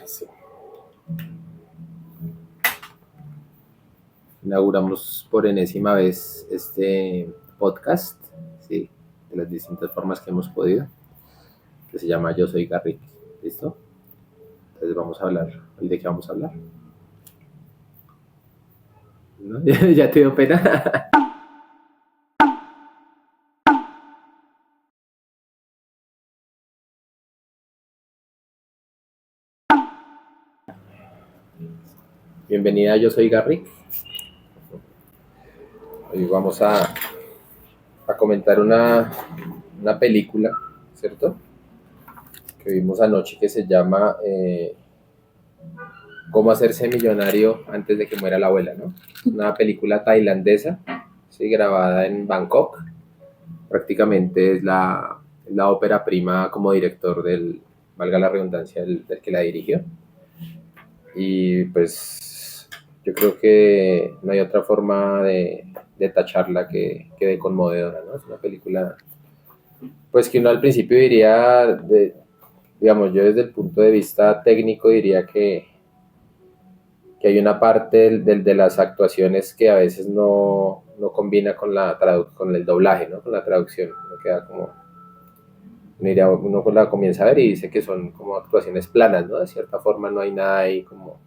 Sí. Inauguramos por enésima vez este podcast, sí, de las distintas formas que hemos podido, que se llama Yo Soy Garrick. ¿Listo? Entonces vamos a hablar. ¿Y de qué vamos a hablar? ¿No? ¿Ya te dio pena? Bienvenida, Yo Soy Garrick. Hoy vamos a comentar una película, ¿cierto? Que vimos anoche que se llama Cómo hacerse millonario antes de que muera la abuela, ¿no? Una película tailandesa, ¿sí? Grabada en Bangkok. Prácticamente es la ópera prima como director del, valga la redundancia, del que la dirigió. Y pues yo creo que no hay otra forma de tacharla que de conmovedora, ¿no? Es una película, pues que uno al principio diría, digamos, yo desde el punto de vista técnico diría que hay una parte de las actuaciones que a veces no combina con con el doblaje, ¿no? Con la traducción, no queda como uno la comienza a ver y dice que son como actuaciones planas, ¿no? De cierta forma no hay nada ahí como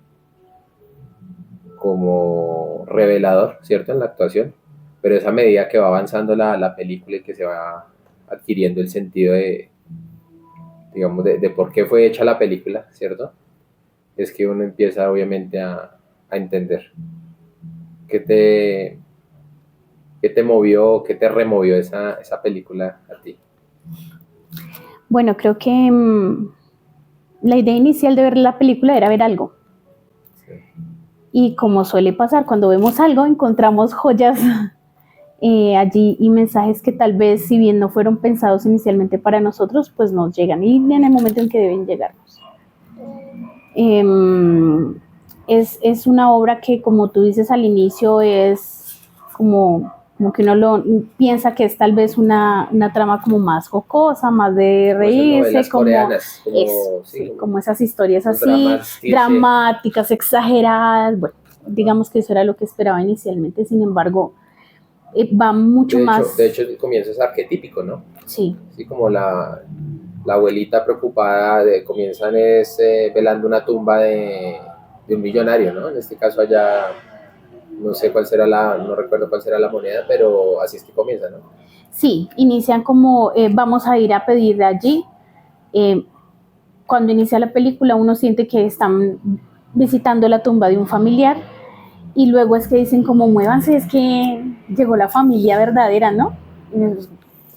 revelador, ¿cierto? En la actuación, pero esa medida que va avanzando la película y que se va adquiriendo el sentido de, digamos, de por qué fue hecha la película, ¿cierto? Es que uno empieza obviamente a entender qué te movió, qué te removió esa película a ti. Bueno, creo que la idea inicial de ver la película era ver algo. Sí. Y como suele pasar, cuando vemos algo encontramos joyas allí y mensajes que tal vez, si bien no fueron pensados inicialmente para nosotros, pues nos llegan y en el momento en que deben llegarnos. Es una obra que, como tú dices al inicio, es como que uno piensa que es tal vez una trama como más jocosa, más de reírse, coreanas, como esas historias así, cliché, dramáticas, exageradas. Bueno, digamos que eso era lo que esperaba inicialmente, sin embargo, va mucho más. De hecho, el comienzo es arquetípico, ¿no? Sí. Sí, como la abuelita preocupada, comienzan velando una tumba de un millonario, ¿no? En este caso allá, no sé cuál será no recuerdo cuál será la moneda, pero así es que comienza, ¿no? Sí, inician como vamos a ir a pedir de allí. Cuando inicia la película uno siente que están visitando la tumba de un familiar y luego es que dicen como muévanse, es que llegó la familia verdadera, ¿no?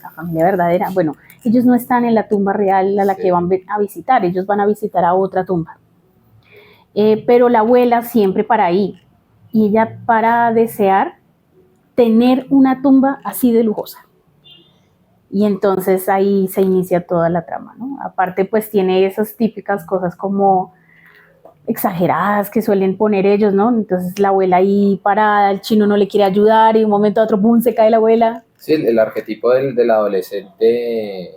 La familia verdadera, bueno, ellos no están en la tumba real a la que van a visitar, ellos van a visitar a otra tumba. Pero la abuela siempre para ahí y ella para desear tener una tumba así de lujosa. Y entonces ahí se inicia toda la trama, ¿no? Aparte pues tiene esas típicas cosas como exageradas que suelen poner ellos, ¿no? Entonces la abuela ahí parada, el chino no le quiere ayudar y de un momento a otro, ¡pum!, se cae la abuela. Sí, el arquetipo del adolescente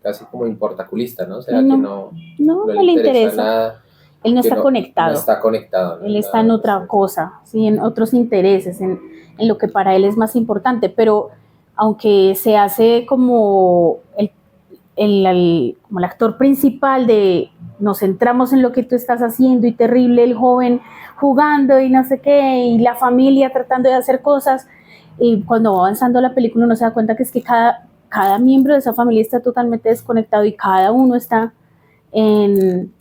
casi como importaculista, ¿no? O sea, que no le interesa nada. Él no está conectado. No está conectado. Él está en otra cosa, ¿sí? En otros intereses, en lo que para él es más importante, pero aunque se hace como como el actor principal de nos centramos en lo que tú estás haciendo y terrible el joven jugando y no sé qué, y la familia tratando de hacer cosas, y cuando va avanzando la película uno se da cuenta que es que cada miembro de esa familia está totalmente desconectado y cada uno está en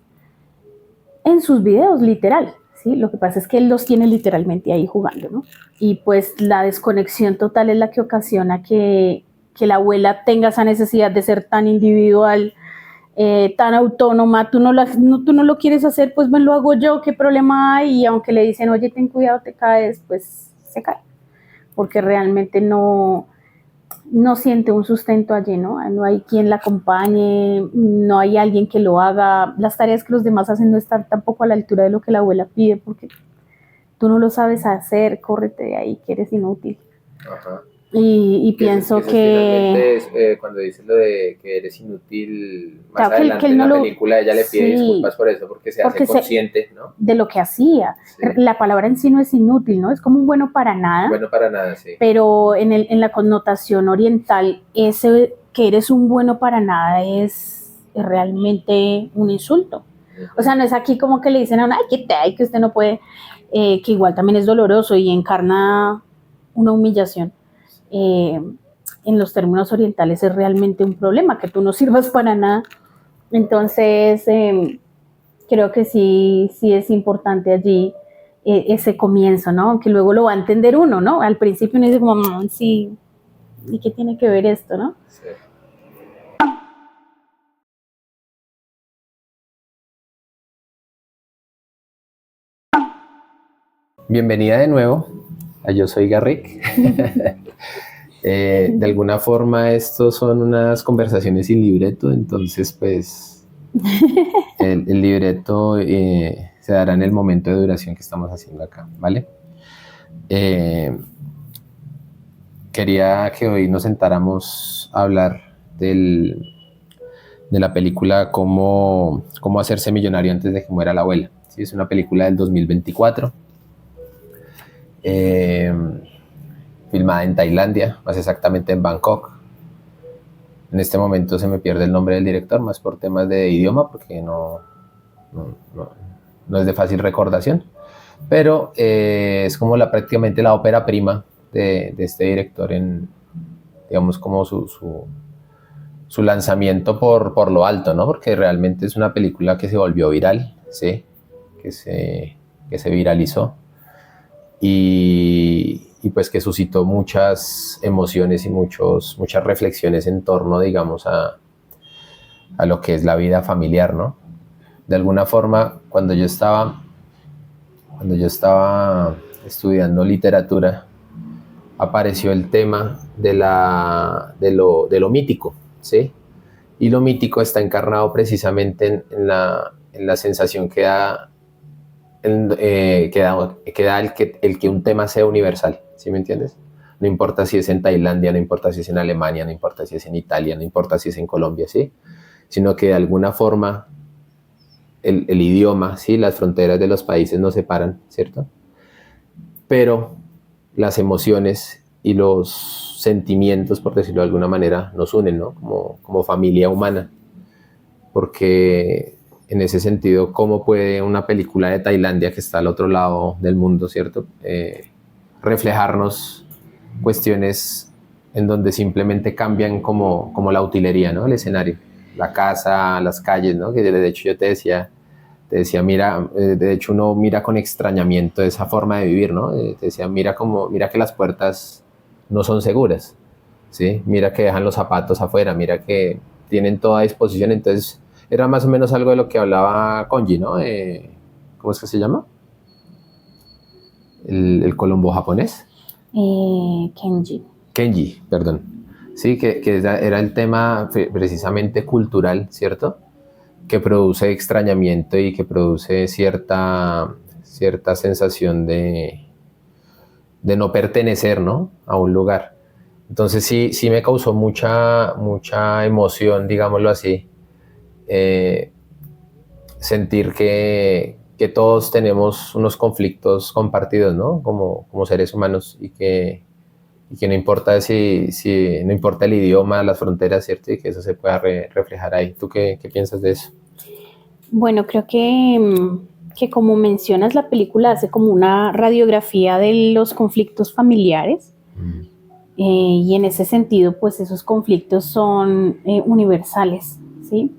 sus videos, literal. ¿Sí? Lo que pasa es que él los tiene literalmente ahí jugando, ¿no? Y pues la desconexión total es la que ocasiona que la abuela tenga esa necesidad de ser tan individual, tan autónoma. Tú no lo quieres hacer, pues me lo hago yo, ¿qué problema hay? Y aunque le dicen, oye, ten cuidado, te caes, pues se cae. Porque realmente no siente un sustento allí, ¿no? No hay quien la acompañe, no hay alguien que lo haga. Las tareas que los demás hacen no están tampoco a la altura de lo que la abuela pide, porque tú no lo sabes hacer, córrete de ahí, que eres inútil. Ajá. Y pienso que es, cuando dice lo de que eres inútil, más claro, adelante en la película ella le pide disculpas por eso, porque hace consciente, ¿no? De lo que hacía. Sí. La palabra en sí no es inútil, ¿no? Es como un bueno para nada. Bueno para nada, sí. Pero en la connotación oriental, ese que eres un bueno para nada es realmente un insulto. O sea, no es aquí como que le dicen a uno, ay, que usted no puede, que igual también es doloroso y encarna una humillación. En los términos orientales es realmente un problema, que tú no sirvas para nada. Entonces, creo que sí es importante allí ese comienzo, ¿no? Aunque luego lo va a entender uno, ¿no? Al principio uno dice como, sí, ¿y qué tiene que ver esto, no? Sí. Bienvenida de nuevo a Yo Soy Garrick. De alguna forma estos son unas conversaciones sin libreto, entonces pues el libreto se dará en el momento de duración que estamos haciendo acá, ¿vale? Quería que hoy nos sentáramos a hablar de la película Cómo hacerse millonario antes de que muera la abuela. ¿Sí? Es una película del 2024. Filmada en Tailandia, más exactamente en Bangkok. En este momento se me pierde el nombre del director, más por temas de idioma, porque no es de fácil recordación, pero es como prácticamente la ópera prima de este director en, digamos, como su lanzamiento por lo alto, ¿no? Porque realmente es una película que se volvió viral, ¿sí? Que se viralizó y pues que suscitó muchas emociones y muchas reflexiones en torno, digamos, a lo que es la vida familiar, ¿no? De alguna forma, cuando yo estaba estudiando literatura, apareció el tema de lo mítico, ¿sí? Y lo mítico está encarnado precisamente en la sensación que da el que un tema sea universal, ¿sí me entiendes? No importa si es en Tailandia, no importa si es en Alemania, no importa si es en Italia, no importa si es en Colombia, ¿sí? Sino que de alguna forma el idioma, ¿sí? Las fronteras de los países nos separan, ¿cierto? Pero las emociones y los sentimientos, por decirlo de alguna manera, nos unen, ¿no? Como familia humana. Porque en ese sentido, ¿cómo puede una película de Tailandia que está al otro lado del mundo, ¿cierto? Reflejarnos cuestiones en donde simplemente cambian como la utilería, ¿no? El escenario, la casa, las calles, ¿no? Que de hecho yo te decía, mira, de hecho uno mira con extrañamiento esa forma de vivir, ¿no? Te decía, mira que las puertas no son seguras, ¿sí? Mira que dejan los zapatos afuera, mira que tienen toda disposición, entonces era más o menos algo de lo que hablaba Konji, ¿no? ¿Cómo es que se llama? El colombo japonés. Kenji, perdón. Sí, que era el tema precisamente cultural, ¿cierto? Que produce extrañamiento y que produce cierta sensación de no pertenecer, ¿no? A un lugar. Entonces sí me causó mucha emoción, digámoslo así, sentir que todos tenemos unos conflictos compartidos, ¿no? Como seres humanos y que no importa no importa el idioma, las fronteras, ¿cierto? Y que eso se pueda reflejar ahí. ¿Tú qué piensas de eso? Bueno, creo que como mencionas, la película hace como una radiografía de los conflictos familiares. Y en ese sentido, pues esos conflictos son universales, ¿sí?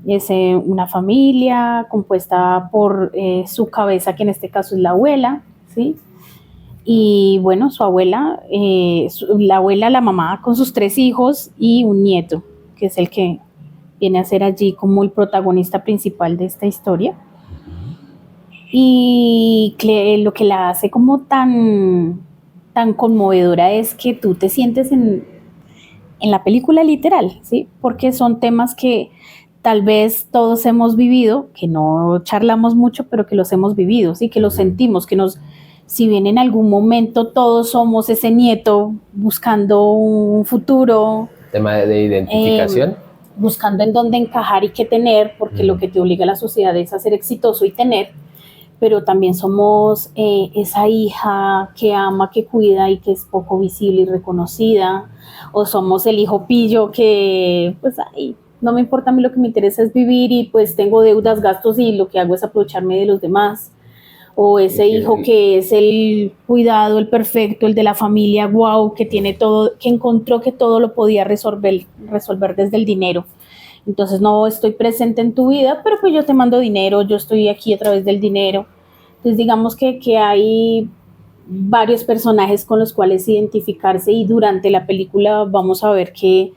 Es una familia compuesta por su cabeza, que en este caso es la abuela, ¿sí? Y bueno, su abuela, la mamá con sus 3 hijos y un nieto, que es el que viene a ser allí como el protagonista principal de esta historia. Y lo que la hace como tan conmovedora es que tú te sientes en la película literal, ¿sí? Porque son temas que tal vez todos hemos vivido, que no charlamos mucho, pero que los hemos vivido, ¿sí? Que los sentimos, que si bien en algún momento todos somos ese nieto buscando un futuro, Tema de identificación. buscando en dónde encajar y qué tener, porque lo que te obliga a la sociedad es a ser exitoso y tener, pero también somos esa hija que ama, que cuida y que es poco visible y reconocida, o somos el hijo pillo que, pues, ay, no me importa a mí, lo que me interesa es vivir y pues tengo deudas, gastos y lo que hago es aprovecharme de los demás, o ese hijo que es el cuidado, el perfecto, el de la familia, wow, que tiene todo, que encontró que todo lo podía resolver desde el dinero. Entonces no estoy presente en tu vida, pero pues yo te mando dinero, yo estoy aquí a través del dinero. Entonces digamos que hay varios personajes con los cuales identificarse, y durante la película vamos a ver que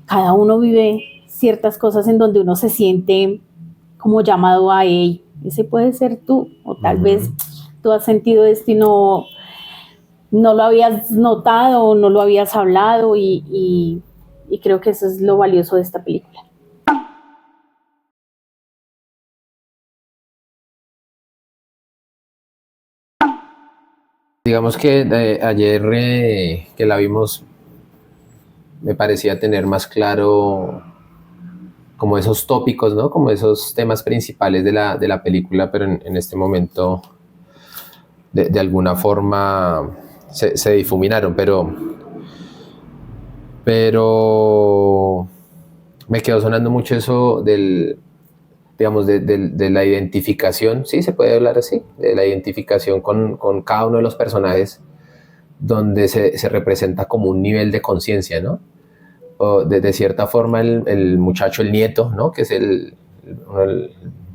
cada uno vive ciertas cosas en donde uno se siente como llamado a él. Ese puede ser tú, o tal vez tú has sentido esto y no lo habías notado o no lo habías hablado, y creo que eso es lo valioso de esta película. Digamos que ayer que la vimos, me parecía tener más claro como esos tópicos, ¿no? Como esos temas principales de la película, pero en este momento de alguna forma se difuminaron, pero me quedó sonando mucho eso digamos, de la identificación, sí, se puede hablar así, de la identificación con cada uno de los personajes, donde se representa como un nivel de conciencia, ¿no? O de cierta forma el muchacho, el nieto, ¿no? Que es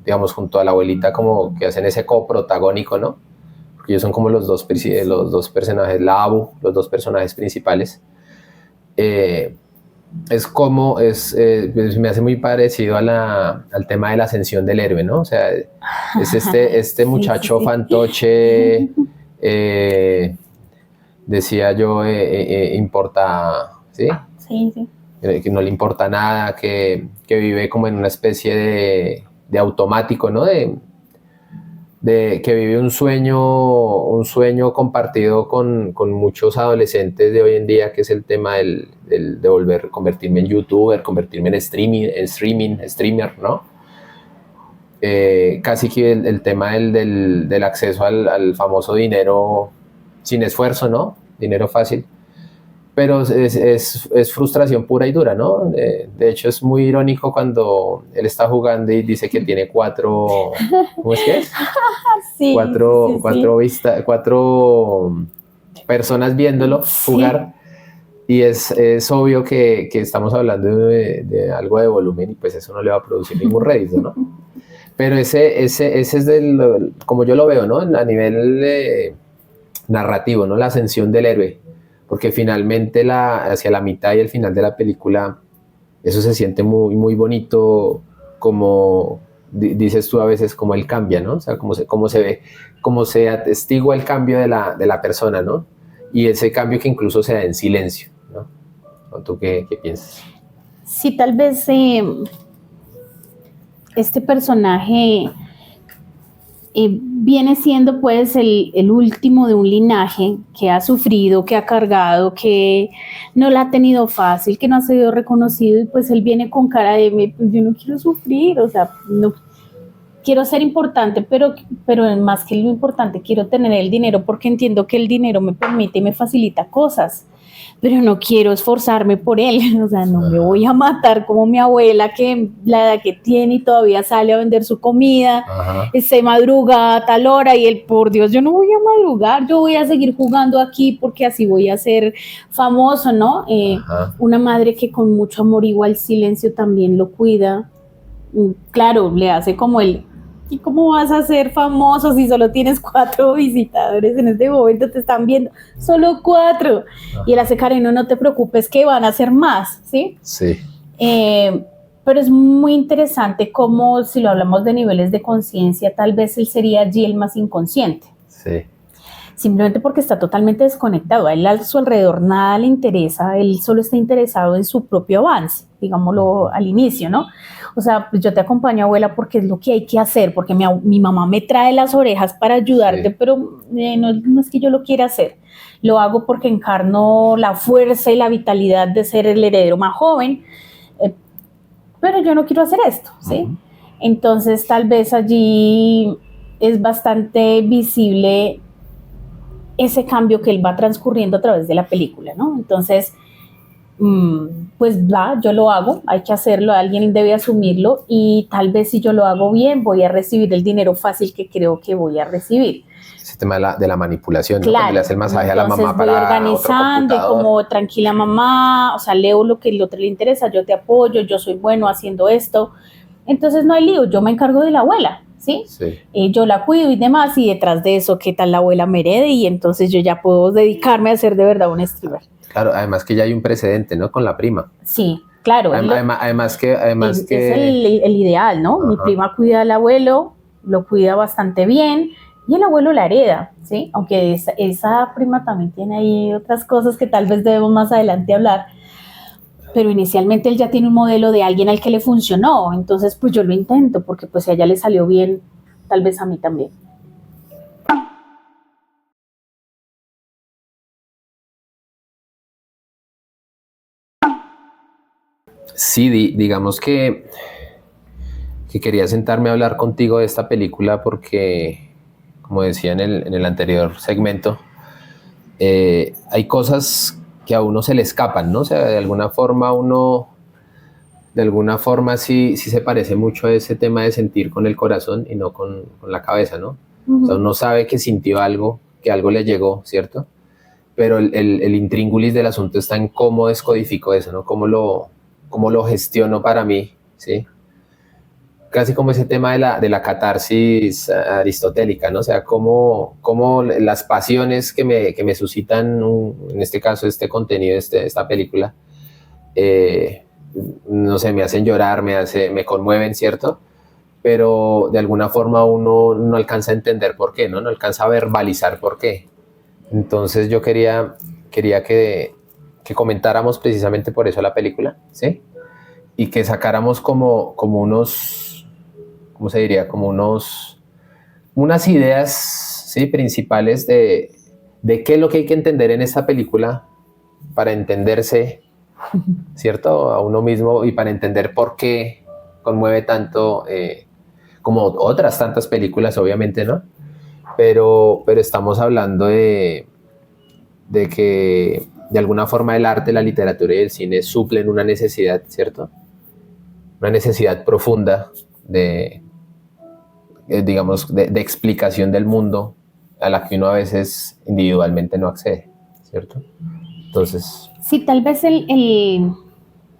digamos, junto a la abuelita, como que hacen ese coprotagónico, ¿no? Porque ellos son como los dos personajes, la Abu, los dos personajes principales. Es como, pues me hace muy parecido al tema de la ascensión del héroe, ¿no? O sea, es este muchacho sí. Fantoche, decía yo, importa, ¿sí? Sí, sí. Que no le importa nada, que vive como en una especie de automático, ¿no? Que vive un sueño compartido con muchos adolescentes de hoy en día, que es el tema de convertirme en youtuber, convertirme en streamer, ¿no? Casi que el tema del acceso al famoso dinero sin esfuerzo, ¿no? Dinero fácil. Pero es frustración pura y dura, ¿no? De hecho, es muy irónico cuando él está jugando y dice que tiene ¿cómo es que es? Sí, cuatro personas viéndolo jugar, sí. Y es obvio que estamos hablando de algo de volumen, y pues eso no le va a producir ningún rédito, ¿no? Pero ese es como yo lo veo, ¿no? A nivel narrativo, ¿no? La ascensión del héroe. Porque finalmente hacia la mitad y el final de la película, eso se siente muy, muy bonito, como dices tú a veces, como él cambia, ¿no? O sea, cómo se ve, cómo se atestigua el cambio de la persona, ¿no? Y ese cambio que incluso se da en silencio, ¿no? ¿Tú qué piensas? Sí, tal vez este personaje viene siendo pues el último de un linaje que ha sufrido, que ha cargado, que no la ha tenido fácil, que no ha sido reconocido, y pues él viene con cara de, pues yo no quiero sufrir, o sea, no quiero ser importante, pero más que lo importante, quiero tener el dinero, porque entiendo que el dinero me permite y me facilita cosas, pero no quiero esforzarme por él, o sea, no me voy a matar como mi abuela, que la edad que tiene y todavía sale a vender su comida, se madruga a tal hora, y él, por Dios, yo no voy a madrugar, yo voy a seguir jugando aquí porque así voy a ser famoso, ¿no? Una madre que con mucho amor, igual silencio, también lo cuida, claro, le hace como ¿y cómo vas a ser famoso si solo tienes 4 visitadores en este momento? Te están viendo, solo 4. Y él hace, Karen, no te preocupes, que van a ser más, ¿sí? Sí. Pero es muy interesante cómo, si lo hablamos de niveles de conciencia, tal vez él sería allí el más inconsciente. Sí. Simplemente porque está totalmente desconectado. A él a su alrededor nada le interesa, él solo está interesado en su propio avance. digámoslo al inicio, ¿no? O sea, pues yo te acompaño, abuela, porque es lo que hay que hacer, porque mi mamá me trae las orejas para ayudarte, Sí. pero no es que yo lo quiera hacer. Lo hago porque encarno la fuerza y la vitalidad de ser el heredero más joven, pero yo no quiero hacer esto, ¿sí? Ujú. Entonces, tal vez allí es bastante visible ese cambio que él va transcurriendo a través de la película, ¿no? Entonces, pues va, yo lo hago, hay que hacerlo, alguien debe asumirlo y tal vez si yo lo hago bien voy a recibir el dinero fácil que creo que voy a recibir. Ese tema de la manipulación, ¿no? Claro, cuando le hace el masaje a la entonces mamá voy para otro organizando y computador. como tranquila mamá, o sea, leo lo que el otro le interesa, yo te apoyo, yo soy bueno haciendo esto, entonces no hay lío, yo me encargo de la abuela, ¿sí? Sí. Yo la cuido y demás y detrás de eso, ¿qué tal la abuela me herede? Y entonces yo ya puedo dedicarme a ser de verdad un streamer. Claro, además que ya hay un precedente, ¿no? Con la prima. Sí, claro. Además que... Es el ideal, ¿no? Ajá. Mi prima cuida al abuelo, lo cuida bastante bien y el abuelo la hereda, ¿sí? Aunque esa prima también tiene ahí otras cosas que tal vez debemos más adelante hablar, pero inicialmente él ya tiene un modelo de alguien al que le funcionó, entonces pues yo lo intento porque pues si a ella le salió bien, tal vez a mí también. Sí, digamos que quería sentarme a hablar contigo de esta película porque, como decía en el anterior segmento, hay cosas que a uno se le escapan, ¿no? O sea, de alguna forma sí se parece mucho a ese tema de sentir con el corazón y no con la cabeza, ¿no? O sea, uno sabe que sintió algo, que algo le llegó, ¿cierto? Pero el intríngulis del asunto está en cómo descodifico eso, ¿no? Cómo lo gestiono para mí, ¿sí? Casi como ese tema de la catarsis aristotélica, ¿no? O sea, cómo las pasiones que me suscitan, en este caso, este contenido, esta película, no sé, me hacen llorar, me conmueven, ¿cierto? Pero de alguna forma uno no alcanza a entender por qué, ¿no? No alcanza a verbalizar por qué. Entonces yo quería que comentáramos precisamente por eso la película, ¿sí? Y que sacáramos como unos, ¿cómo se diría? Como unas ideas, ¿sí? Principales de qué es lo que hay que entender en esta película para entenderse, ¿cierto? A uno mismo y para entender por qué conmueve tanto, como otras tantas películas, obviamente, ¿no? Pero estamos hablando de que de alguna forma el arte, la literatura y el cine suplen una necesidad, ¿cierto? Una necesidad profunda digamos, de explicación del mundo a la que uno a veces individualmente no accede, ¿cierto? Entonces... Sí, tal vez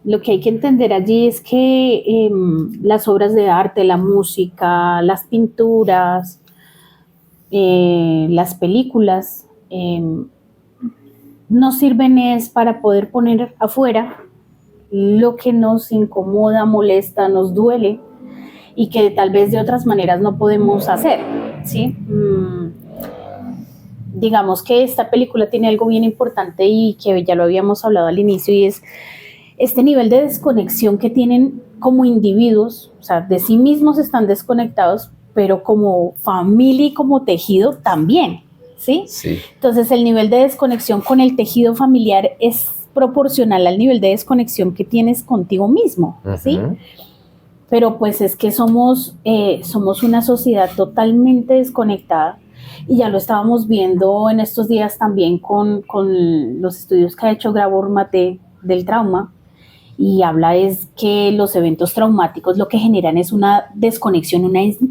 lo que hay que entender allí es que las obras de arte, la música, las pinturas, las películas, nos sirven es para poder poner afuera lo que nos incomoda, molesta, nos duele y que tal vez de otras maneras no podemos hacer, ¿sí? Digamos que esta película tiene algo bien importante y que ya lo habíamos hablado al inicio y es este nivel de desconexión que tienen como individuos, o sea, de sí mismos están desconectados, pero como familia y como tejido también, ¿sí? Sí. Entonces el nivel de desconexión con el tejido familiar es proporcional al nivel de desconexión que tienes contigo mismo, ¿sí? Pero pues es que somos una sociedad totalmente desconectada y ya lo estábamos viendo en estos días también con los estudios que ha hecho Gabor Mate del trauma, y habla es que los eventos traumáticos lo que generan es una desconexión,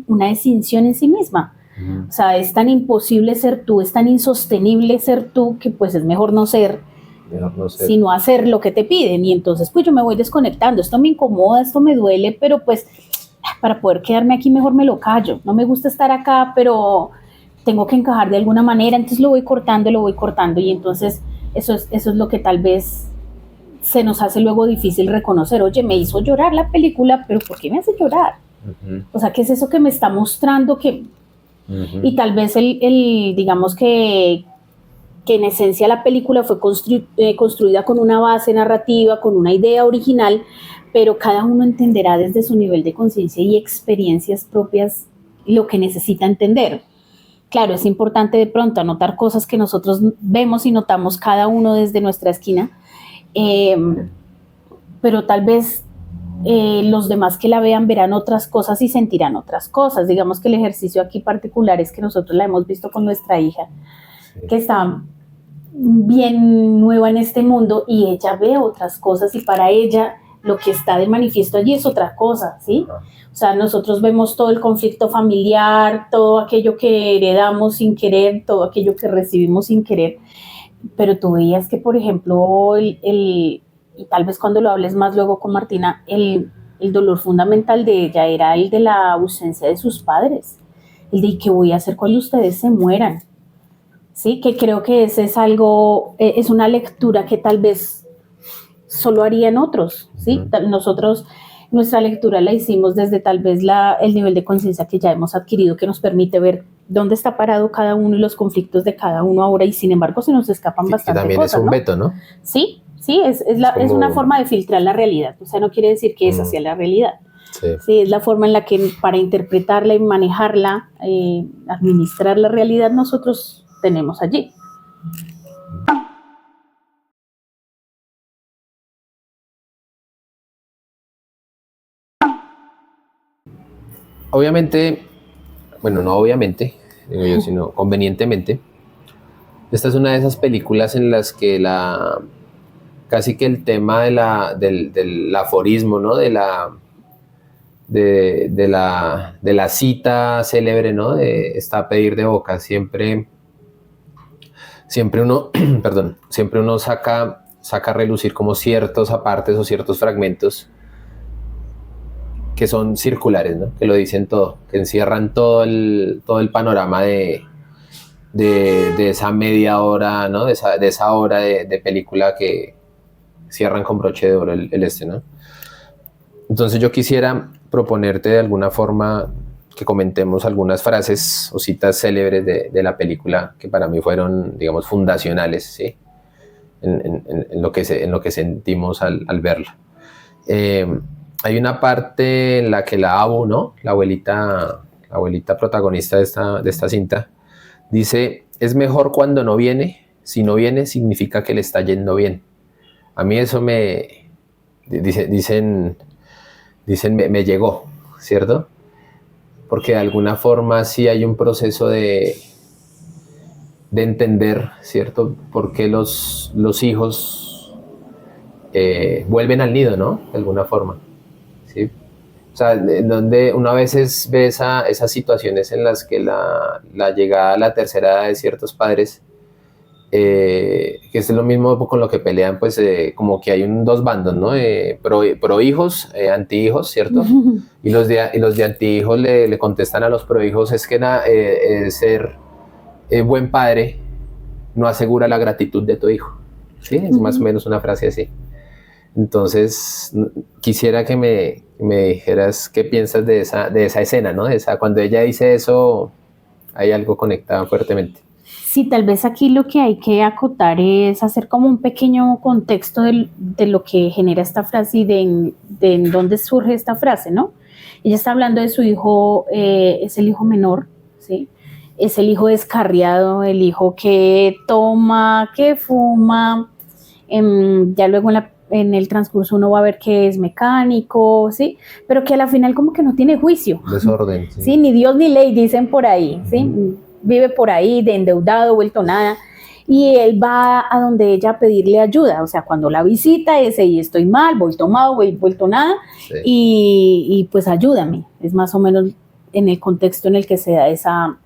una escinsión en sí misma. O sea, es tan imposible ser tú, es tan insostenible ser tú que pues es mejor no ser, sino hacer lo que te piden. Y entonces pues yo me voy desconectando, esto me incomoda, esto me duele, pero pues para poder quedarme aquí mejor me lo callo. No me gusta estar acá, pero tengo que encajar de alguna manera, entonces lo voy cortando y entonces eso es lo que tal vez se nos hace luego difícil reconocer. Oye, me hizo llorar la película, pero ¿por qué me hace llorar? O sea, ¿qué es eso que me está mostrando? Que y tal vez digamos que que en esencia la película fue construida con una base narrativa, con una idea original, pero cada uno entenderá desde su nivel de conciencia y experiencias propias lo que necesita entender. Claro, es importante de pronto anotar cosas que nosotros vemos y notamos cada uno desde nuestra esquina, eh, pero tal vez los demás que la vean verán otras cosas y sentirán otras cosas. Digamos que el ejercicio aquí particular es que nosotros la hemos visto con nuestra hija, que está bien nueva en este mundo y ella ve otras cosas y para ella lo que está de manifiesto allí es otra cosa, ¿sí? O sea, nosotros vemos todo el conflicto familiar, todo aquello que heredamos sin querer, todo aquello que recibimos sin querer, pero tú veías que, por ejemplo, y tal vez cuando lo hables más luego con Martina, el dolor fundamental de ella era el de la ausencia de sus padres, el de qué voy a hacer cuando ustedes se mueran, ¿sí? Que creo que ese es algo, es una lectura que tal vez solo harían otros, ¿sí? Nosotros, nuestra lectura la hicimos desde tal vez el nivel de conciencia que ya hemos adquirido, que nos permite ver dónde está parado cada uno y los conflictos de cada uno ahora, y sin embargo se nos escapan bastante también cosas, es un ¿no? veto, ¿no? Sí, es una forma de filtrar la realidad, o sea, no quiere decir que esa sea la realidad. Sí, es la forma en la que para interpretarla y manejarla, administrar la realidad, nosotros tenemos allí. Obviamente, bueno, no obviamente, digo yo, sino convenientemente, esta es una de esas películas en las que casi que el tema del aforismo, ¿no? De la cita célebre, ¿no? Está a pedir de boca. Siempre uno, perdón, siempre uno saca a relucir como ciertos apartes o ciertos fragmentos que son circulares, ¿no? Que lo dicen todo, que encierran todo el panorama de esa media hora, ¿no? De esa hora de película que cierran con broche de oro ¿no? Entonces yo quisiera proponerte de alguna forma que comentemos algunas frases o citas célebres de la película que para mí fueron, digamos, fundacionales, ¿sí? En lo que sentimos al verla. Hay una parte en la que la Abu, ¿no? La abuelita protagonista de esta cinta, dice: es mejor cuando no viene, si no viene significa que le está yendo bien. A mí eso me llegó, ¿cierto? Porque de alguna forma sí hay un proceso de entender, ¿cierto? Por qué los hijos vuelven al nido, ¿no? De alguna forma, ¿sí? O sea, donde uno a veces ve esas situaciones en las que la llegada a la tercera edad de ciertos padres, que es lo mismo con lo que pelean, pues como que hay dos bandos, ¿no? Pro hijos, anti hijos, ¿cierto? Y los de anti hijos le contestan a los pro hijos: es que ser buen padre no asegura la gratitud de tu hijo, ¿sí? Es más o menos una frase así. Entonces, quisiera que me dijeras qué piensas de esa escena, ¿no? Cuando ella dice eso, hay algo conectado fuertemente. Sí, tal vez aquí lo que hay que acotar es hacer como un pequeño contexto de lo que genera esta frase y de en dónde surge esta frase, ¿no? Ella está hablando de su hijo, es el hijo menor, ¿sí? Es el hijo descarriado, el hijo que toma, que fuma, ya luego en el transcurso uno va a ver que es mecánico, ¿sí? Pero que a la final como que no tiene juicio. Desorden. Sí, ¿sí? Ni Dios ni ley, dicen por ahí, ¿sí? Vive por ahí de endeudado, vuelto nada. Y él va a donde ella a pedirle ayuda. O sea, cuando la visita ese y estoy mal, voy tomado, voy vuelto nada. Sí. Y pues ayúdame. Es más o menos en el contexto en el que se da esa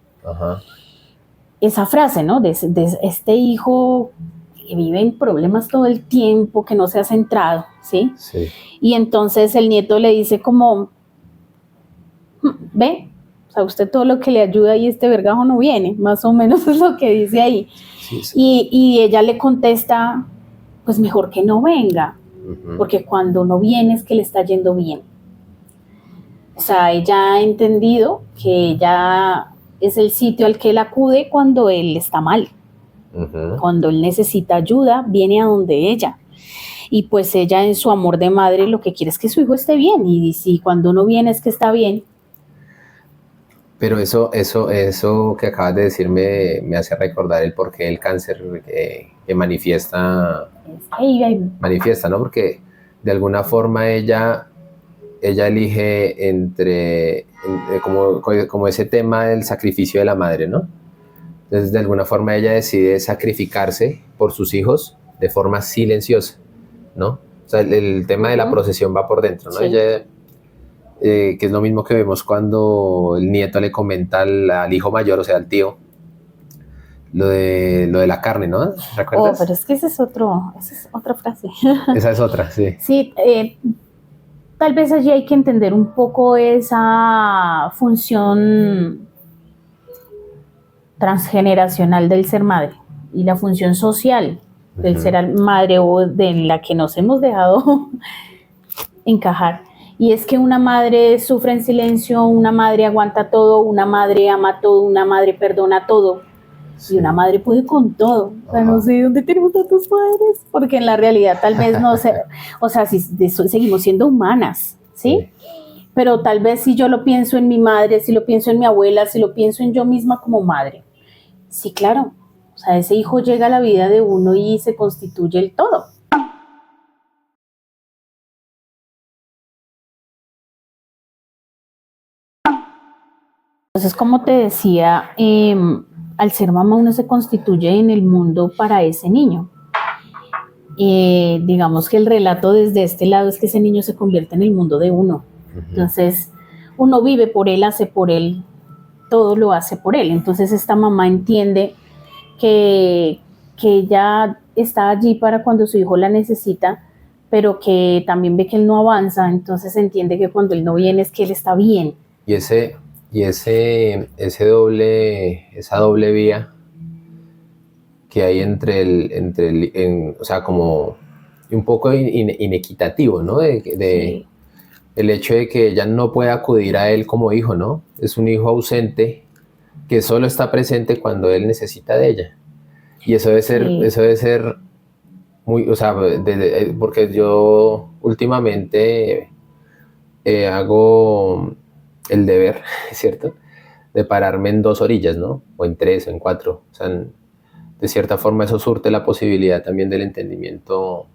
frase, ¿no? De este hijo que vive en problemas todo el tiempo, que no se ha centrado, ¿sí? Sí. Y entonces el nieto le dice como, ve, o sea, usted todo lo que le ayuda y este vergajo no viene, más o menos es lo que dice ahí. Sí, sí. Y ella le contesta, pues mejor que no venga, porque cuando no viene es que le está yendo bien. O sea, ella ha entendido que ella es el sitio al que él acude cuando él está mal. Ujú. Cuando él necesita ayuda, viene a donde ella. Y pues ella en su amor de madre lo que quiere es que su hijo esté bien. Y si cuando uno viene es que está bien, Pero eso que acabas de decir me hace recordar el porqué del cáncer que es ahí, manifiesta, ¿no? Porque de alguna forma ella elige como ese tema del sacrificio de la madre, ¿no? Entonces, de alguna forma ella decide sacrificarse por sus hijos de forma silenciosa, ¿no? O sea, el tema de la procesión va por dentro, ¿no? sí. Ella, que es lo mismo que vemos cuando el nieto le comenta al hijo mayor, o sea, al tío, lo de la carne, ¿no? Oh, ¿Recuerdas? pero es que esa es otra frase. Esa es otra, sí. Sí, tal vez allí hay que entender un poco esa función transgeneracional del ser madre y la función social del ser madre o de la que nos hemos dejado encajar. Y es que una madre sufre en silencio, una madre aguanta todo, una madre ama todo, una madre perdona todo. Sí. Y una madre puede con todo. O sea, Ajá. no sé dónde tenemos tantos padres, porque en la realidad tal vez no sé, o sea, si seguimos siendo humanas, ¿sí? Pero tal vez si yo lo pienso en mi madre, si lo pienso en mi abuela, si lo pienso en yo misma como madre. Sí, claro. O sea, ese hijo llega a la vida de uno y se constituye el todo. Entonces, como te decía, al ser mamá uno se constituye en el mundo para ese niño. Digamos que el relato desde este lado es que ese niño se convierte en el mundo de uno. Entonces, uno vive por él, hace por él, todo lo hace por él. Entonces, esta mamá entiende que ella está allí para cuando su hijo la necesita, pero que también ve que él no avanza, entonces entiende que cuando él no viene es que él está bien. Y esa doble vía que hay o sea, como un poco inequitativo, ¿no? Sí. El hecho de que ella no pueda acudir a él como hijo, ¿no? Es un hijo ausente que solo está presente cuando él necesita de ella. Y Sí. eso debe ser muy, o sea, porque yo últimamente hago el deber, ¿cierto? De pararme en dos orillas, ¿no? O en tres, o en cuatro. O sea, de cierta forma eso surte la posibilidad también del entendimiento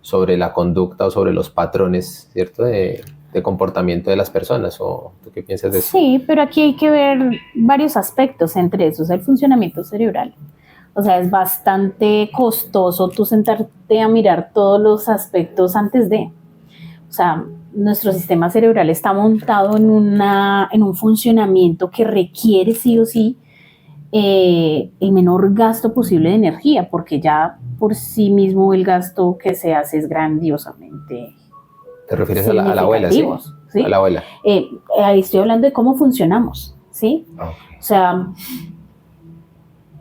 sobre la conducta o sobre los patrones, ¿cierto? De comportamiento de las personas. ¿O tú qué piensas de eso? Sí, pero aquí hay que ver varios aspectos entre esos, el funcionamiento cerebral. O sea, es bastante costoso tú sentarte a mirar todos los aspectos antes de. O sea, nuestro sistema cerebral está montado en un funcionamiento que requiere sí o sí el menor gasto posible de energía, porque ya por sí mismo el gasto que se hace es grandiosamente ¿Te refieres a la abuela, sí? ¿sí? A la abuela. Ahí estoy hablando de cómo funcionamos, ¿sí? Okay. O sea,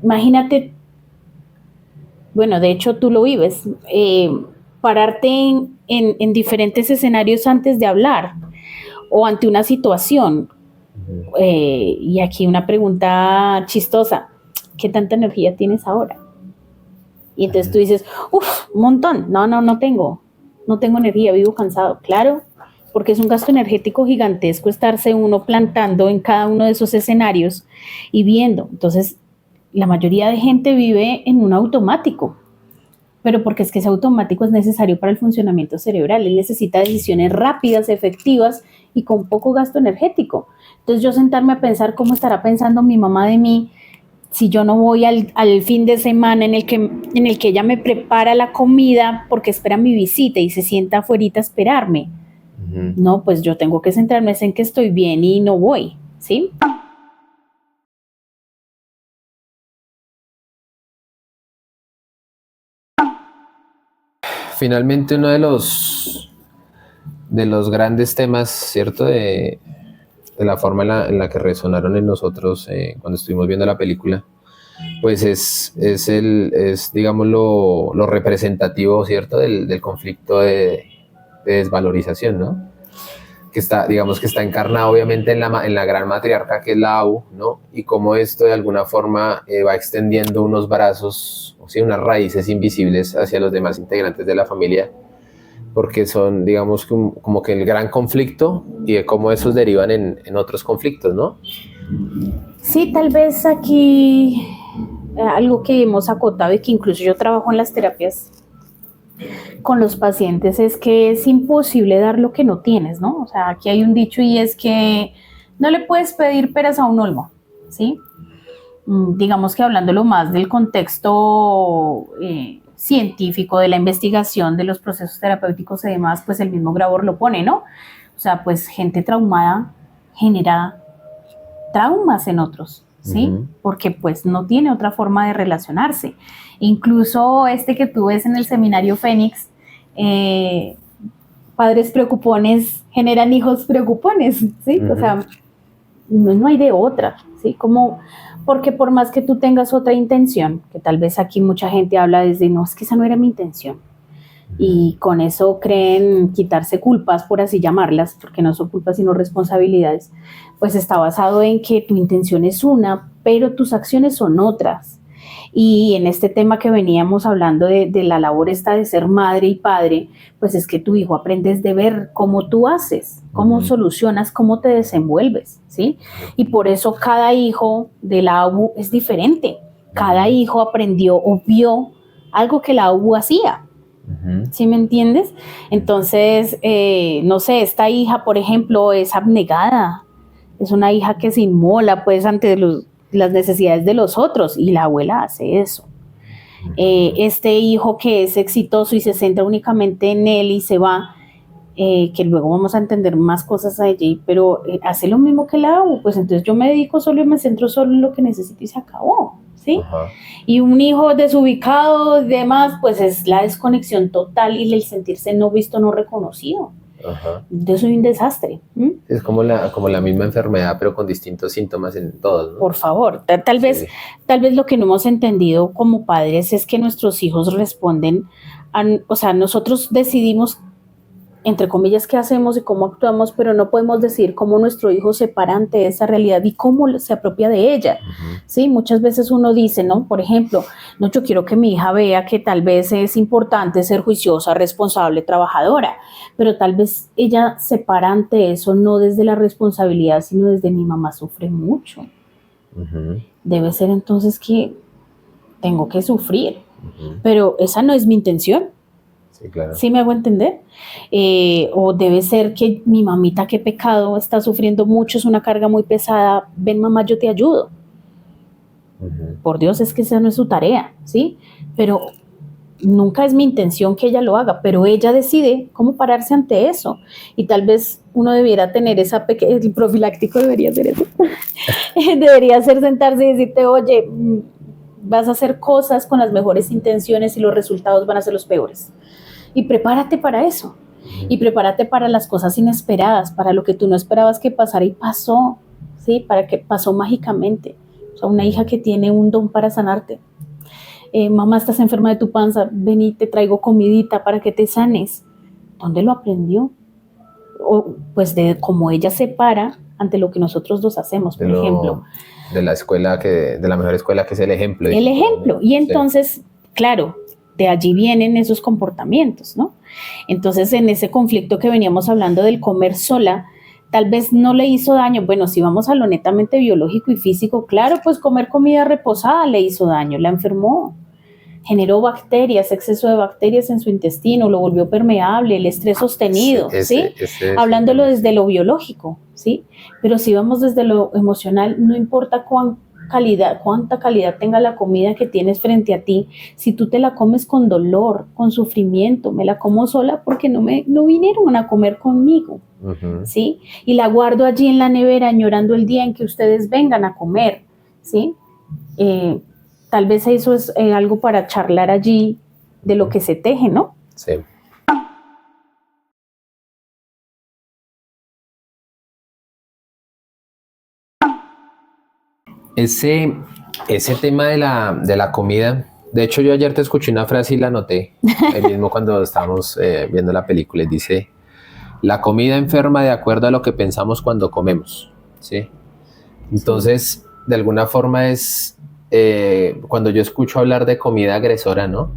imagínate, bueno, de hecho tú lo vives, pararte en diferentes escenarios antes de hablar o ante una situación. Y aquí una pregunta chistosa, ¿qué tanta energía tienes ahora? Y entonces tú dices, uff, un montón, no tengo energía, vivo cansado, claro, porque es un gasto energético gigantesco estarse uno plantando en cada uno de esos escenarios y viendo. Entonces, la mayoría de gente vive en un automático, pero porque es que ese automático es necesario para el funcionamiento cerebral. Él necesita decisiones rápidas, efectivas y con poco gasto energético. Entonces yo sentarme a pensar cómo estará pensando mi mamá de mí si yo no voy al fin de semana en el que ella me prepara la comida porque espera mi visita y se sienta afuera a esperarme. No, pues yo tengo que centrarme en que estoy bien y no voy, ¿sí? Finalmente uno de los grandes temas, ¿cierto? De la forma en la que resonaron en nosotros cuando estuvimos viendo la película, pues es digamos, lo representativo, ¿cierto? Del conflicto de desvalorización, ¿no? que está, digamos que está encarnado obviamente en la gran matriarca que es la Abu, ¿no? Y cómo esto de alguna forma va extendiendo unos brazos, o sea, unas raíces invisibles hacia los demás integrantes de la familia, porque son, digamos, como que el gran conflicto y de cómo esos derivan en otros conflictos, ¿no? Sí, tal vez aquí algo que hemos acotado y que incluso yo trabajo en las terapias con los pacientes es que es imposible dar lo que no tienes, ¿no? O sea, aquí hay un dicho y es que no le puedes pedir peras a un olmo, ¿sí? Digamos que hablándolo más del contexto científico, de la investigación, de los procesos terapéuticos y demás, pues el mismo Grabor lo pone, ¿no? O sea, pues gente traumada genera traumas en otros, ¿sí? Porque pues no tiene otra forma de relacionarse. Incluso que tú ves en el seminario Fénix, padres preocupones generan hijos preocupones, ¿sí? O sea, no hay de otra, ¿sí? Porque por más que tú tengas otra intención, que tal vez aquí mucha gente habla desde, no, es que esa no era mi intención, y con eso creen quitarse culpas, por así llamarlas, porque no son culpas sino responsabilidades, pues está basado en que tu intención es una, pero tus acciones son otras. Y en este tema que veníamos hablando de la labor esta de ser madre y padre, pues es que tu hijo aprendes de ver cómo tú haces, cómo solucionas, cómo te desenvuelves, ¿sí? Y por eso cada hijo de la ABU es diferente. Cada hijo aprendió o vio algo que la ABU hacía. ¿Sí me entiendes? Entonces, no sé, esta hija, por ejemplo, es abnegada, es una hija que se inmola pues ante las necesidades de los otros, y la abuela hace eso. Este hijo que es exitoso y se centra únicamente en él y se va, que luego vamos a entender más cosas allí, pero hace lo mismo que la hago, pues entonces yo me dedico solo y me centro solo en lo que necesito y se acabó, ¿sí? Y un hijo desubicado y demás, pues es la desconexión total y el sentirse no visto, no reconocido. Yo soy un desastre. Es como la misma enfermedad, pero con distintos síntomas en todos, ¿no? Por favor, tal vez lo que no hemos entendido como padres es que nuestros hijos responden o sea, nosotros decidimos, entre comillas, qué hacemos y cómo actuamos, pero no podemos decidir cómo nuestro hijo se para ante esa realidad y cómo se apropia de ella, ¿sí? Muchas veces uno dice, ¿no? Por ejemplo, no, yo quiero que mi hija vea que tal vez es importante ser juiciosa, responsable, trabajadora, pero tal vez ella se para ante eso no desde la responsabilidad, sino desde mi mamá sufre mucho. Debe ser entonces que tengo que sufrir, pero esa no es mi intención. Sí, claro. ¿Sí me hago entender? O debe ser que mi mamita, qué pecado, está sufriendo mucho, es una carga muy pesada, ven mamá, yo te ayudo. Por Dios, es que esa no es su tarea, ¿sí? Pero nunca es mi intención que ella lo haga, pero ella decide cómo pararse ante eso. Y tal vez uno debiera tener el profiláctico debería ser eso. Debería ser sentarse y decirte, oye, vas a hacer cosas con las mejores intenciones y los resultados van a ser los peores. Y prepárate para eso. Y prepárate para las cosas inesperadas, para lo que tú no esperabas que pasara y pasó, ¿sí? Para que pasó mágicamente. O sea, una hija que tiene un don para sanarte. Mamá, estás enferma de tu panza, ven y te traigo comidita para que te sanes. ¿Dónde lo aprendió? O, pues de cómo ella se para ante lo que nosotros dos hacemos, por ejemplo. De la mejor escuela que es el ejemplo. El ejemplo. Y entonces, claro, de allí vienen esos comportamientos, ¿no? Entonces, en ese conflicto que veníamos hablando del comer sola, tal vez no le hizo daño. Bueno, si vamos a lo netamente biológico y físico, claro, pues comer comida reposada le hizo daño, la enfermó, generó bacterias, exceso de bacterias en su intestino, lo volvió permeable, el estrés sostenido, ¿sí? Hablándolo desde lo biológico, ¿sí? Pero si vamos desde lo emocional, no importa cuánta calidad tenga la comida que tienes frente a ti, si tú te la comes con dolor, con sufrimiento, me la como sola porque no vinieron a comer conmigo, ¿sí? Y la guardo allí en la nevera añorando el día en que ustedes vengan a comer, ¿sí? Tal vez eso es algo para charlar allí de lo que se teje, ¿no? Sí. Ese tema de la comida, de hecho yo ayer te escuché una frase y la anoté, ahí mismo cuando estábamos viendo la película, y dice, la comida enferma de acuerdo a lo que pensamos cuando comemos, ¿sí? Entonces, de alguna forma es, cuando yo escucho hablar de comida agresora, ¿no?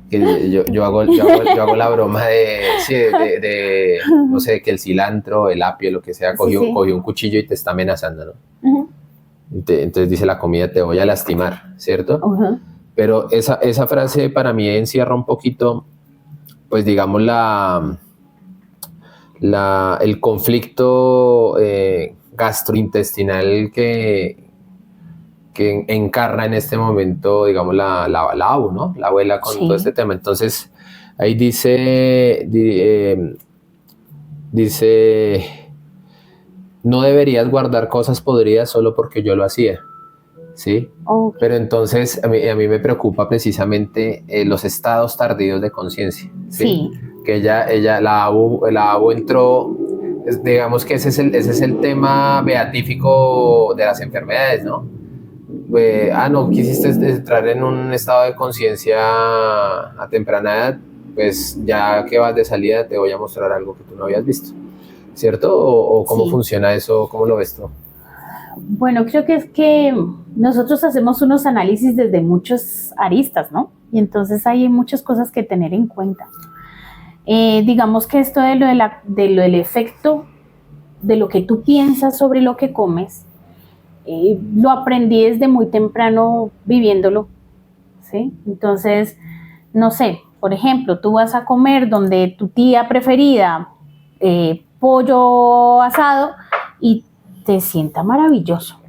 Que yo hago la broma de, sí, no sé, que el cilantro, el apio, lo que sea, cogió un cuchillo y te está amenazando, ¿no? Uh-huh. Entonces dice la comida, te voy a lastimar, ¿cierto? Uh-huh. Pero esa frase para mí encierra un poquito, pues digamos, el conflicto gastrointestinal que encarna en este momento, digamos, la ABU, ¿no? La abuela con todo este tema. Entonces, ahí dice, no deberías guardar cosas podridas solo porque yo lo hacía, ¿sí? Okay. Pero entonces a mí me preocupa precisamente los estados tardíos de conciencia, ¿sí? Que la ABU entró, digamos que ese es el tema beatífico de las enfermedades, ¿no? No quisiste entrar en un estado de conciencia a temprana edad, pues ya que vas de salida te voy a mostrar algo que tú no habías visto, ¿cierto? ¿O cómo funciona eso? ¿Cómo lo ves tú? Bueno, creo que es que nosotros hacemos unos análisis desde muchas aristas, ¿no? Y entonces hay muchas cosas que tener en cuenta. Digamos que esto de lo del efecto de lo que tú piensas sobre lo que comes, lo aprendí desde muy temprano viviéndolo, ¿sí? Entonces, no sé, por ejemplo, tú vas a comer donde tu tía preferida, pollo asado, y te sienta maravilloso,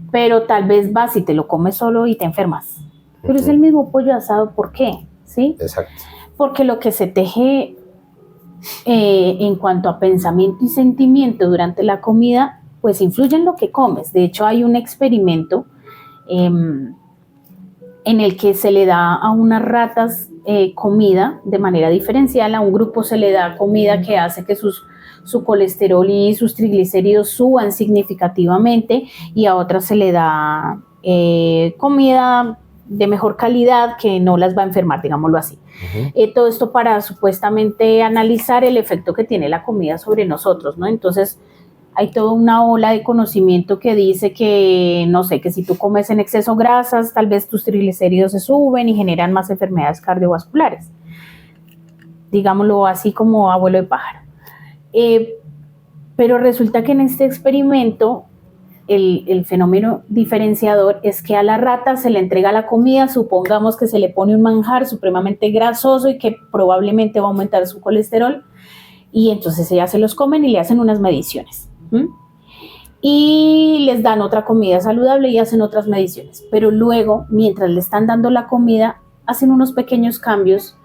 pero tal vez vas y te lo comes solo y te enfermas. Pero es el mismo pollo asado, ¿por qué? ¿Sí? Exacto. Porque lo que se teje en cuanto a pensamiento y sentimiento durante la comida, pues influye en lo que comes. De hecho, hay un experimento en el que se le da a unas ratas comida de manera diferencial. A un grupo se le da comida que hace que su colesterol y sus triglicéridos suban significativamente, y a otras se le da comida de mejor calidad que no las va a enfermar, digámoslo así. Uh-huh. Todo esto para supuestamente analizar el efecto que tiene la comida sobre nosotros, ¿no? Entonces, hay toda una ola de conocimiento que dice que, no sé, que si tú comes en exceso grasas, tal vez tus triglicéridos se suben y generan más enfermedades cardiovasculares. Digámoslo así como abuelo de pájaro. Pero resulta que en este experimento el fenómeno diferenciador es que a la rata se le entrega la comida, supongamos que se le pone un manjar supremamente grasoso y que probablemente va a aumentar su colesterol, y entonces ellas se los comen y le hacen unas mediciones. Y les dan otra comida saludable y hacen otras mediciones, pero luego, mientras le están dando la comida, hacen unos pequeños cambios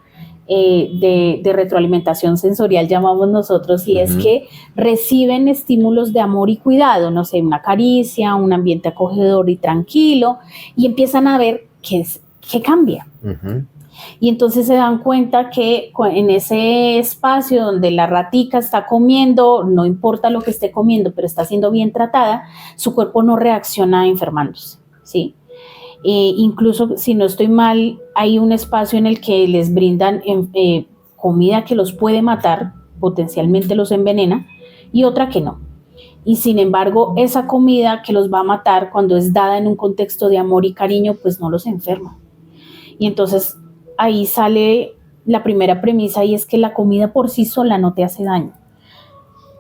de retroalimentación sensorial, llamamos nosotros, y es que reciben estímulos de amor y cuidado, no sé, una caricia, un ambiente acogedor y tranquilo, y empiezan a ver qué cambia. Y entonces se dan cuenta que en ese espacio donde la ratica está comiendo, no importa lo que esté comiendo, pero está siendo bien tratada, su cuerpo no reacciona enfermándose, ¿sí? Incluso, si no estoy mal, hay un espacio en el que les brindan comida que los puede matar, potencialmente los envenena, y otra que no. Y sin embargo, esa comida que los va a matar, cuando es dada en un contexto de amor y cariño, pues no los enferma. Y entonces ahí sale la primera premisa, y es que la comida por sí sola no te hace daño.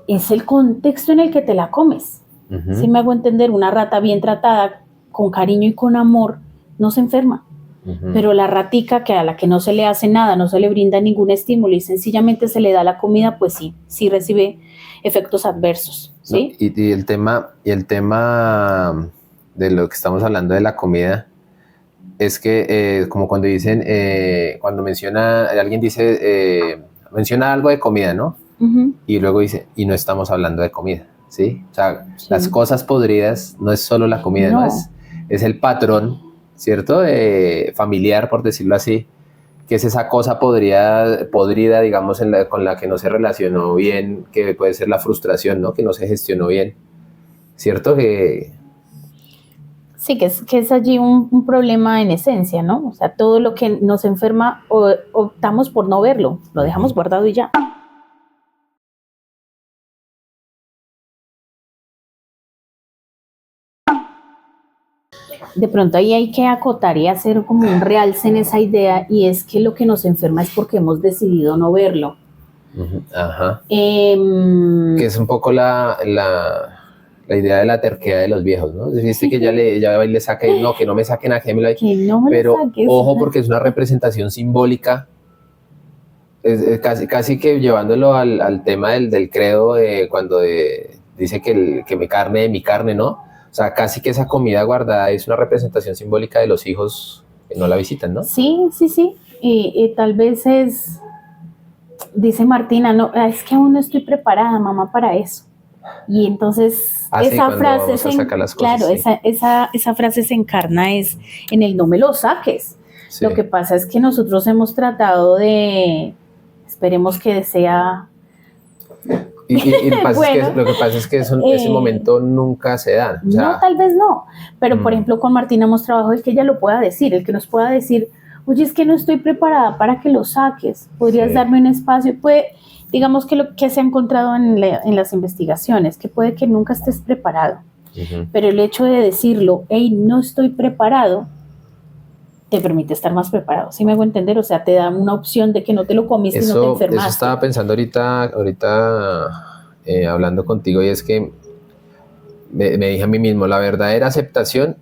Es el contexto en el que te la comes. Uh-huh. Si me hago entender, una rata bien tratada, con cariño y con amor, no se enferma. Uh-huh. Pero la ratica, que a la que no se le hace nada, no se le brinda ningún estímulo y sencillamente se le da la comida, pues sí recibe efectos adversos, ¿sí? No, y el tema de lo que estamos hablando de la comida es que como cuando dicen, cuando alguien menciona algo de comida, ¿no? Uh-huh. Y luego dice, y no estamos hablando de comida, ¿sí? O sea, sí. Las cosas podridas no es solo la comida, no es el patrón, ¿cierto? Familiar, por decirlo así, que es esa cosa podrida, digamos, con la que no se relacionó bien, que puede ser la frustración, ¿no? Que no se gestionó bien, ¿cierto? Sí, que es allí un problema en esencia, ¿no? O sea, todo lo que nos enferma optamos por no verlo, lo dejamos guardado y ya. De pronto ahí hay que acotar y hacer como un realce en esa idea, y es que lo que nos enferma es porque hemos decidido no verlo. Ajá. Que es un poco la idea de la terquedad de los viejos, ¿no? Viste que ella va y le saca, no, que no me saquen a Gemelo ahí. Que no me pero lo saques. ojo, porque es una representación simbólica, es casi que llevándolo al tema del credo, cuando dice que mi carne de mi carne, ¿no? O sea, casi que esa comida guardada es una representación simbólica de los hijos que no la visitan, ¿no? Sí. Y tal vez es, dice Martina, no, es que aún no estoy preparada, mamá, para eso. Y entonces esa frase esa frase se encarna es en el no me lo saques. Sí. Lo que pasa es que nosotros hemos tratado de, esperemos que sea... Y lo que pasa es que ese momento nunca se da. O sea, no, tal vez no, pero por ejemplo con Martina hemos trabajado el que ella lo pueda decir, el que nos pueda decir, oye, es que no estoy preparada para que lo saques, podrías darme un espacio. Digamos que lo que se ha encontrado en las investigaciones, que puede que nunca estés preparado, pero el hecho de decirlo, hey, no estoy preparado, te permite estar más preparado. ¿Sí me hago entender? O sea, te da una opción de que no te lo comiste y no te enfermaste. Eso estaba pensando ahorita hablando contigo, y es que me dije a mí mismo, la verdadera aceptación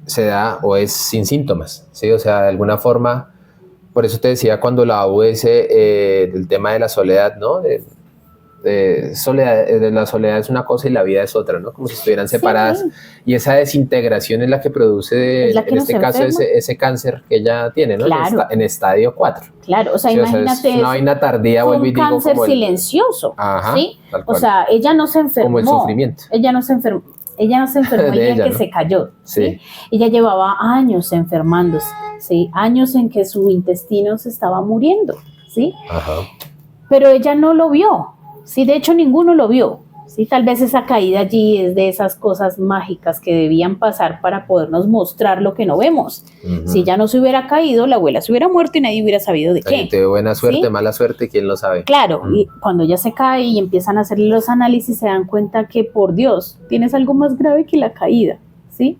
se da o es sin síntomas, ¿sí? O sea, de alguna forma, por eso te decía cuando la del tema de la soledad, ¿no? La soledad es una cosa y la vida es otra, ¿no? Como si estuvieran separadas. Sí. Y esa desintegración es la que produce, en este caso, ese cáncer que ella tiene, ¿no? Claro. En estadio 4. Claro, o sea, sí, imagínate. O sea, es una vaina tardía, fue un cáncer silencioso. Ajá, ¿sí? O sea, ella no se enfermó. Como el sufrimiento. Ella no se enfermó el día que se cayó. ¿sí? Ella llevaba años enfermándose, ¿sí? Años en que su intestino se estaba muriendo, ¿sí? Ajá. Pero ella no lo vio. Sí, de hecho ninguno lo vio. Sí, tal vez esa caída allí es de esas cosas mágicas que debían pasar para podernos mostrar lo que no vemos. Si ella no se hubiera caído, la abuela se hubiera muerto y nadie hubiera sabido de qué. Te buena suerte, ¿sí? Mala suerte, ¿quién lo sabe? Claro, y cuando ella se cae y empiezan a hacerle los análisis, se dan cuenta que, por Dios, tienes algo más grave que la caída, ¿sí?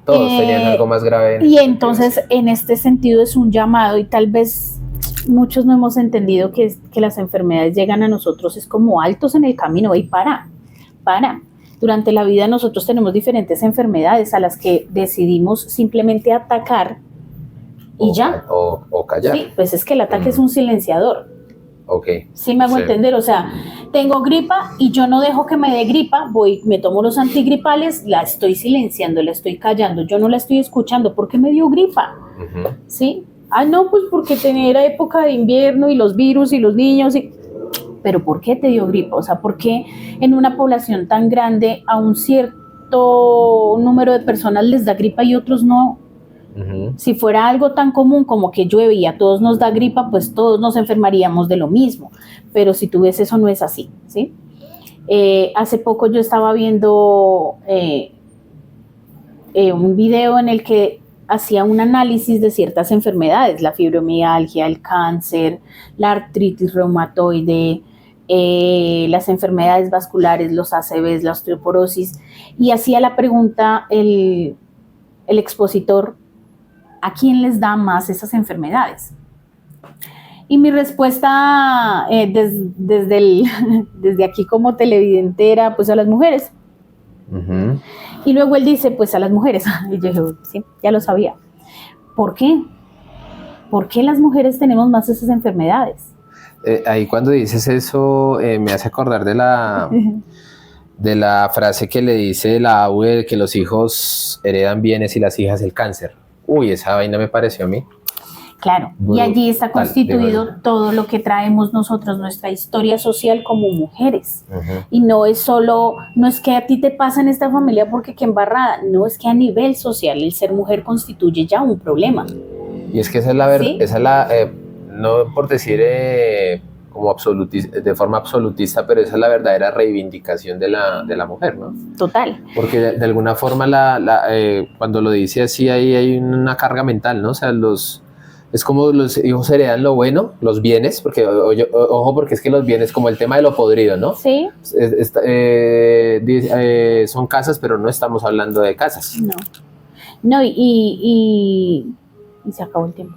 Todos tenían algo más grave. Y entonces, en este sentido, es un llamado, y tal vez muchos no hemos entendido que las enfermedades llegan a nosotros es como altos en el camino, y para. Durante la vida nosotros tenemos diferentes enfermedades a las que decidimos simplemente atacar y ya. O callar. Sí, pues es que el ataque es un silenciador. Ok. Sí me hago entender, o sea, tengo gripa y yo no dejo que me dé gripa, me tomo los antigripales, la estoy silenciando, la estoy callando, yo no la estoy escuchando porque me dio gripa, ¿sí? No, pues porque era época de invierno y los virus y los niños, pero ¿por qué te dio gripa? O sea, ¿por qué en una población tan grande a un cierto número de personas les da gripa y otros no? Si fuera algo tan común como que llueve y a todos nos da gripa, pues todos nos enfermaríamos de lo mismo, pero si tú ves, eso no es así, ¿sí? Hace poco yo estaba viendo un video en el que hacía un análisis de ciertas enfermedades, la fibromialgia, el cáncer, la artritis reumatoide, las enfermedades vasculares, los ACVs, la osteoporosis, y hacía la pregunta el expositor, ¿a quién les da más esas enfermedades? Y mi respuesta desde aquí como televidente era, pues, a las mujeres. Y luego él dice, pues, a las mujeres. Y yo dije, sí, ya lo sabía. ¿Por qué? ¿Por qué las mujeres tenemos más esas enfermedades? Ahí cuando dices eso, me hace acordar de la frase que le dice la abuela, que los hijos heredan bienes y las hijas el cáncer. Uy, esa vaina me pareció a mí. Claro, y allí está constituido todo lo que traemos nosotros, nuestra historia social como mujeres. Y no es que a ti te pasa en esta familia porque qué embarrada, no, es que a nivel social el ser mujer constituye ya un problema. Y es que esa es la verdad, ¿sí? No por decir como de forma absolutista, pero esa es la verdadera reivindicación de la mujer, ¿no? Total. Porque de alguna forma cuando lo dice así, ahí hay una carga mental, ¿no? O sea, Es como los hijos heredan lo bueno, los bienes, porque ojo, porque es que los bienes, como el tema de lo podrido, ¿no? Sí. Son casas, pero no estamos hablando de casas. No. No, y se acabó el tiempo.